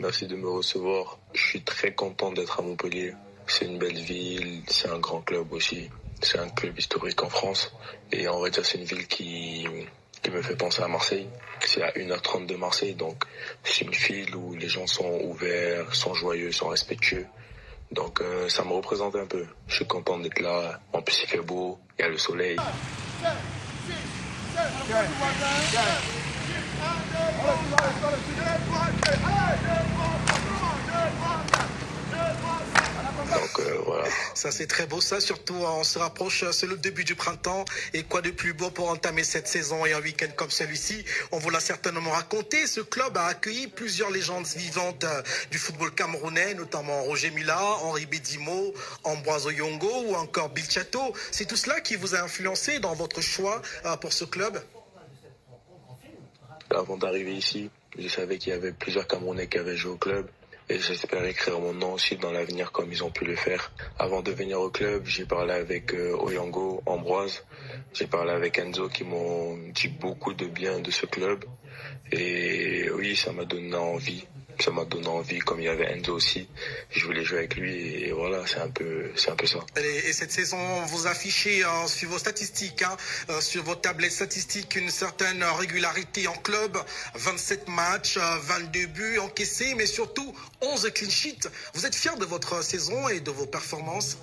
Merci de me recevoir. Je suis très content d'être à Montpellier. C'est une belle ville, c'est un grand club aussi. C'est un club historique en France. Et on va dire c'est une ville qui me fait penser à Marseille. C'est à 1h30 de Marseille, donc c'est une ville où les gens sont ouverts, sont joyeux, sont respectueux. Donc ça me représente un peu. Je suis content d'être là. En plus il fait beau, il y a le soleil. Donc voilà. Ça c'est très beau ça, surtout on se rapproche, c'est le début du printemps et quoi de plus beau pour entamer cette saison et un week-end comme celui-ci. On vous l'a certainement raconté, ce club a accueilli plusieurs légendes vivantes du football camerounais, notamment Roger Mila, Henri Bedimo, Ambroise Oyongo ou encore Bill Chateau. C'est tout cela qui vous a influencé dans votre choix pour ce club? Avant d'arriver ici, je savais qu'il y avait plusieurs Camerounais qui avaient joué au club. Et j'espère écrire mon nom aussi dans l'avenir comme ils ont pu le faire. Avant de venir au club, j'ai parlé avec Oyongo, Ambroise. J'ai parlé avec Enzo qui m'ont dit beaucoup de bien de ce club. Et oui, ça m'a donné envie. Ça m'a donné envie, comme il y avait Enzo aussi. Je voulais jouer avec lui et voilà, c'est un peu ça. Et cette saison, vous affichez sur vos statistiques, sur vos tablettes statistiques, une certaine régularité en club. 27 matchs, 22 buts encaissés, mais surtout 11 clean sheets. Vous êtes fier de votre saison et de vos performances?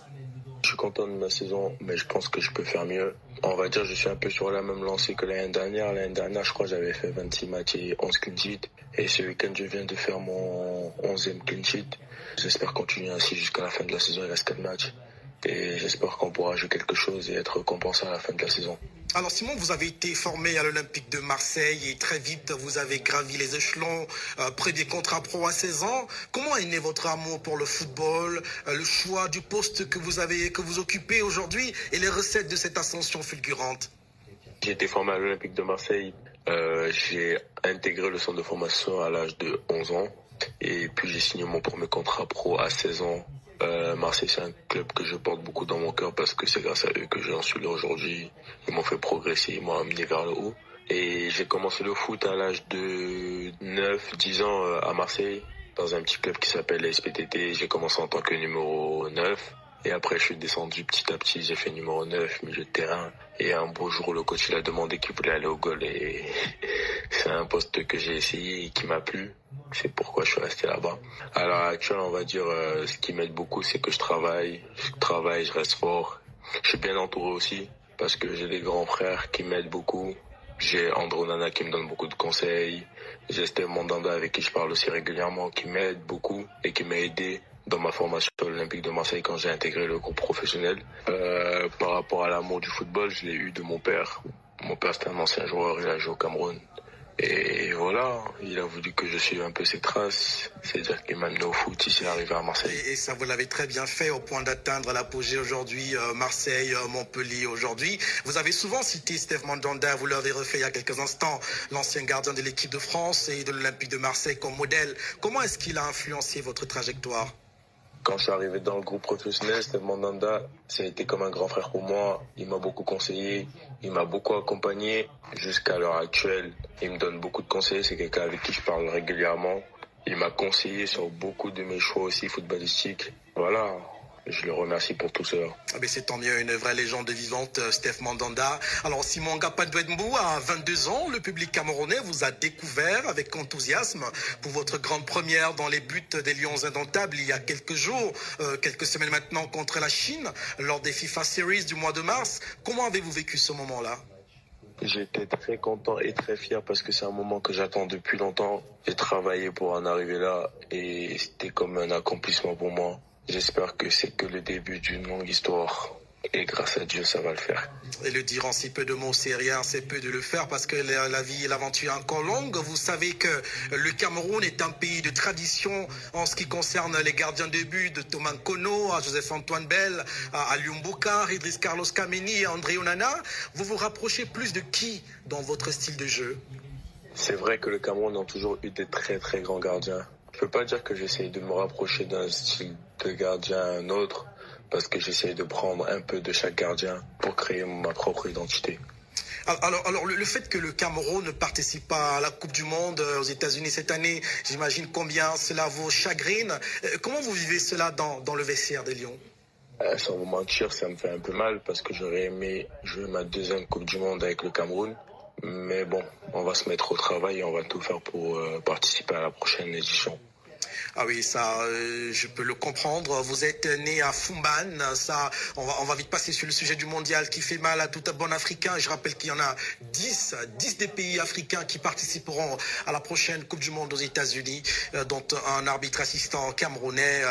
Je suis content de ma saison, mais je pense que je peux faire mieux. On va dire que je suis un peu sur la même lancée que l'année dernière. L'année dernière, je crois que j'avais fait 26 matchs et 11 clean sheets. Et ce week-end, je viens de faire mon 11e clean sheet. J'espère continuer ainsi jusqu'à la fin de la saison. Il reste 4 matchs. Et j'espère qu'on pourra jouer quelque chose et être récompensé à la fin de la saison. Alors Simon, vous avez été formé à l'Olympique de Marseille et très vite vous avez gravi les échelons, pris des contrats pro à 16 ans. Comment est né votre amour pour le football, le choix du poste que vous occupez aujourd'hui et les recettes de cette ascension fulgurante? J'ai été formé à l'Olympique de Marseille. J'ai intégré le centre de formation à l'âge de 11 ans et puis j'ai signé mon premier contrat pro à 16 ans. Marseille, c'est un club que je porte beaucoup dans mon cœur parce que c'est grâce à eux que j'en suis là aujourd'hui. Ils m'ont fait progresser, ils m'ont amené vers le haut. Et j'ai commencé le foot à l'âge de 9-10 ans à Marseille, dans un petit club qui s'appelle la SPTT. J'ai commencé en tant que numéro 9. Et après, je suis descendu petit à petit. J'ai fait numéro 9, milieu de terrain. Et un beau jour, le coach il a demandé qu'il voulait aller au goal. Et c'est un poste que j'ai essayé et qui m'a plu. C'est pourquoi je suis resté là-bas. À l'heure actuelle, on va dire, ce qui m'aide beaucoup, c'est que je travaille, je reste fort. Je suis bien entouré aussi, parce que j'ai des grands frères qui m'aident beaucoup. J'ai Andro Nana qui me donne beaucoup de conseils. J'ai Steve Mandanda avec qui je parle aussi régulièrement, qui m'aide beaucoup et qui m'a aidé dans ma formation à l'Olympique de Marseille quand j'ai intégré le groupe professionnel. Par rapport à l'amour du football, je l'ai eu de mon père. Mon père, c'était un ancien joueur, il a joué au Cameroun. Et voilà, il a voulu que je suive un peu ses traces. C'est-à-dire qu'il m'a amené au foot ici, arrivé à Marseille. Et ça, vous l'avez très bien fait au point d'atteindre l'apogée aujourd'hui, Marseille, Montpellier aujourd'hui. Vous avez souvent cité Steve Mandanda, vous l'avez refait il y a quelques instants, l'ancien gardien de l'équipe de France et de l'Olympique de Marseille comme modèle. Comment est-ce qu'il a influencé votre trajectoire? Quand je suis arrivé dans le groupe professionnel, Steve Mandanda, ça a été comme un grand frère pour moi. Il m'a beaucoup conseillé, il m'a beaucoup accompagné jusqu'à l'heure actuelle. Il me donne beaucoup de conseils, c'est quelqu'un avec qui je parle régulièrement. Il m'a conseillé sur beaucoup de mes choix aussi footballistiques. Voilà, je le remercie pour tout ça. C'est tant mieux, une vraie légende vivante, Steph Mandanda. Alors Simon Ngapadouembou, à 22 ans, le public camerounais vous a découvert avec enthousiasme pour votre grande première dans les buts des Lions indomptables il y a quelques jours, quelques semaines maintenant contre la Chine, lors des FIFA Series du mois de mars. Comment avez-vous vécu ce moment-là? J'étais très content et très fier parce que c'est un moment que j'attends depuis longtemps. J'ai travaillé pour en arriver là et c'était comme un accomplissement pour moi. J'espère que c'est que le début d'une longue histoire. Et grâce à Dieu, ça va le faire. Et le dire en si peu de mots, c'est rien, c'est peu de le faire parce que la vie et l'aventure est encore longue. Vous savez que le Cameroun est un pays de tradition en ce qui concerne les gardiens de but, de Thomas Nkono à Joseph-Antoine Bell, à Lumboka, Idriss Carlos Kameni et André Onana. Vous vous rapprochez plus de qui dans votre style de jeu? C'est vrai que le Cameroun a toujours eu des très très grands gardiens. Je peux pas dire que j'essaie de me rapprocher d'un style de gardien à un autre, parce que j'essaie de prendre un peu de chaque gardien pour créer ma propre identité. Alors le fait que le Cameroun ne participe pas à la Coupe du Monde aux États-Unis cette année, j'imagine combien cela vous chagrine. Comment vous vivez cela dans le vestiaire des Lions? Sans vous mentir, ça me fait un peu mal parce que j'aurais aimé jouer ma deuxième Coupe du Monde avec le Cameroun. Mais bon, on va se mettre au travail et on va tout faire pour participer à la prochaine édition. Ah oui, ça, je peux le comprendre. Vous êtes né à Fumban. Ça, on va vite passer sur le sujet du mondial qui fait mal à tout un bon Africain. Je rappelle qu'il y en a 10 des pays africains qui participeront à la prochaine Coupe du Monde aux États-Unis, dont un arbitre assistant camerounais.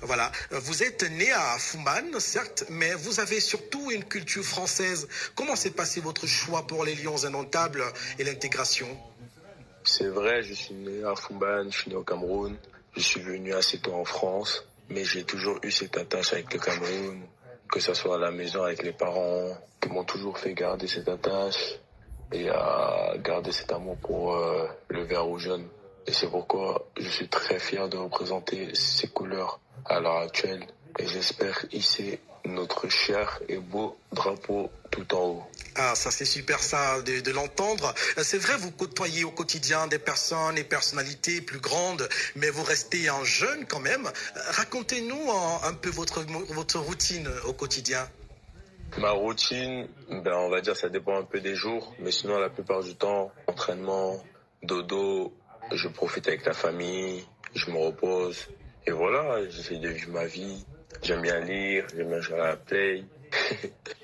Voilà. Vous êtes né à Fumban, certes, mais vous avez surtout une culture française. Comment s'est passé votre choix pour les Lions indomptables et l'intégration? C'est vrai, je suis né à Fumban, je suis né au Cameroun. Je suis venu assez tôt en France, mais j'ai toujours eu cette attache avec le Cameroun, que ce soit à la maison avec les parents, qui m'ont toujours fait garder cette attache et à garder cet amour pour le vert ou jaune. Et c'est pourquoi je suis très fier de représenter ces couleurs à l'heure actuelle et j'espère hisser notre cher et beau drapeau tout en haut. Ah, ça c'est super ça de l'entendre. C'est vrai, vous côtoyez au quotidien des personnes et personnalités plus grandes, mais vous restez un jeune quand même. Racontez-nous un peu votre routine au quotidien. Ma routine, on va dire ça dépend un peu des jours, mais sinon la plupart du temps, entraînement, dodo, je profite avec la famille, je me repose et voilà, j'essaie de vivre ma vie. J'aime bien lire, j'aime bien jouer à la play.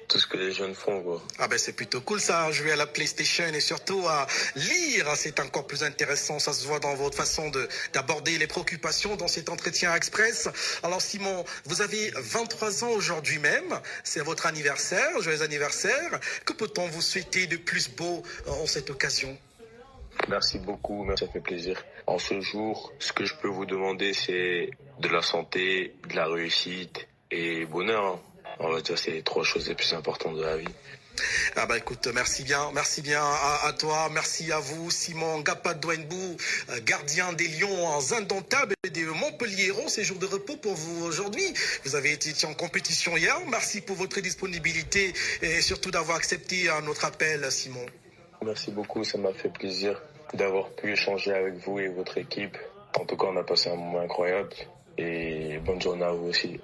Tout ce que les jeunes font, quoi. Ah ben c'est plutôt cool ça, jouer à la PlayStation et surtout à lire, c'est encore plus intéressant, ça se voit dans votre façon d'aborder les préoccupations dans cet entretien express. Alors Simon, vous avez 23 ans aujourd'hui même, c'est votre anniversaire, joyeux anniversaire. Que peut-on vous souhaiter de plus beau en cette occasion? Merci beaucoup, ça fait plaisir. En ce jour, ce que je peux vous demander, c'est de la santé, de la réussite et bonheur, hein. On va dire c'est les trois choses les plus importantes de la vie. Ah bah écoute, merci bien à toi, merci à vous Simon Gapadouenbou, gardien des Lions indomptables et des Montpellieron, c'est jour de repos pour vous aujourd'hui. Vous avez été en compétition hier, merci pour votre disponibilité et surtout d'avoir accepté notre appel Simon. Merci beaucoup, ça m'a fait plaisir d'avoir pu échanger avec vous et votre équipe. En tout cas, on a passé un moment incroyable et bonne journée à vous aussi.